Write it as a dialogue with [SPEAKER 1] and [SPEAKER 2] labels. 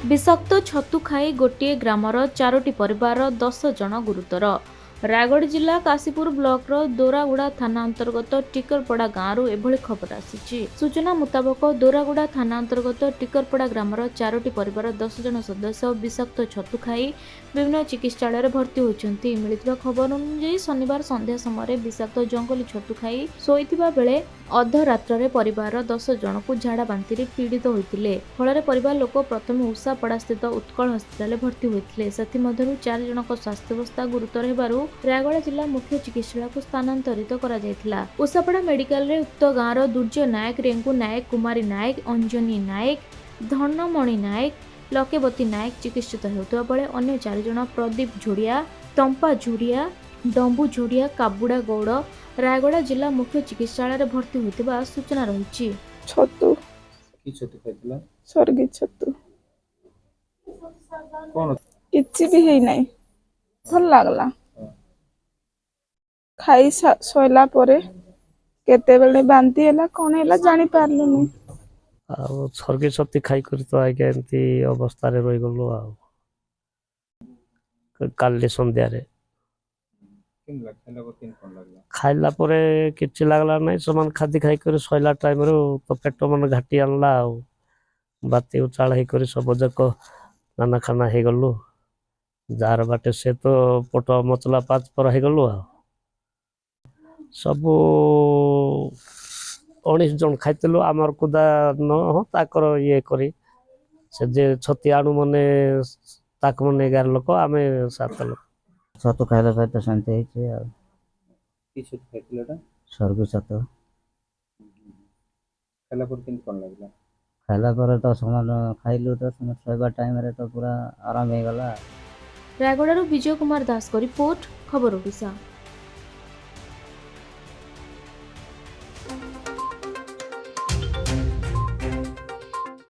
[SPEAKER 1] विषाक्त छतु खाई गोटे ग्रामर 4टी परिवार 10 जन गुरुतर। रायगढ़ जिला काशीपुर ब्लॉक दोरागुड़ा थाना अंतर्गत टिकरपड़ा गांव एभली खबर आसी। सूचना मुताबक दोरागुड़ा थाना अंतर्गत टिकरपड़ा ग्रामर 4टी परिवार 10 जन सदस्य विषाक्त छतु खाई विभिन्न चिकित्सालय भर्ती होती। मिलता खबर अनुसार शनिवार संध्या समय विषाक्त जंगली छतु खाई शोइथिबा बेले अधरात्र परिवार 10 जन को झाड़ा बांति पीड़ित होते। फल परिवार लोक प्रथम उषापड़ा स्थित उत्कल हस्पिटाल भर्ती होते। से 4 जन स्वास्थ्यावस्था गुरुतर हेबारु रायगढ़ जिला मुख्य चिकित्सालय को स्थानांतरित करा जायथिला। उषापड़ा मेडिकल रे उक्त गाँव दुर्जय नायक, रेंगु नायक, कुमारी नायक, अंजनी नायक, धनमणि नायक, लकेवती नायक चिकित्सित हेउथबा बेले अन्य 4 जन प्रदीप झोड़िया, तंपा झोड़िया, डंबू झोड़िया, काबुड़ा गौड़ रायगढ़ जिला मुख्य चिकित्सालय भर्ती होइतिबा सूचना रहिछि।
[SPEAKER 2] छतु
[SPEAKER 3] की छतु खाइतला
[SPEAKER 2] स्वर्गी छतु
[SPEAKER 3] कोन
[SPEAKER 2] किछि भी हेई नाही भल लागला खाई सोइला परे केते बेले बांती हैला कोन हैला जानि पारलुनी
[SPEAKER 4] आ स्वर्गी छतु खाई कर तो आगे एमती अवस्था रे रही गलो आ काली संध्या रे
[SPEAKER 3] किन लागला कोन कोन लागला
[SPEAKER 4] खाइला परे किछि लागला नै समान खादी खाई कर सोइला टाइम रो तो पेट मन घाटी आनला आ बाती उचाल हे कर सब जक नाना खाना हे गलो जार बाटे से तो पोट मचला पाँच पर हे गलो आ सब 19 जन खाइतलो आमर कुदा न हो ताकर ये करी से जे छती आणु मने ताक मने 11 लोक आमे 7 लोक
[SPEAKER 5] छतु खाइला सहित शांति ହେଇଛି ଆଉ
[SPEAKER 3] की छतु खाइतलाटा
[SPEAKER 5] स्वर्गी छतु
[SPEAKER 3] खाइला पर किन कोन लागला
[SPEAKER 5] खाइला ପରେ ତ ସମାନ ଖାଇଲୁ ତ ଶୋଇବା ଟାଇମରେ ତ ପୁରା ଆରାମ ହେଇଗଲା।
[SPEAKER 1] रायगढ़ विजय कुमार दास को रिपोर्ट खबर ओडिशा।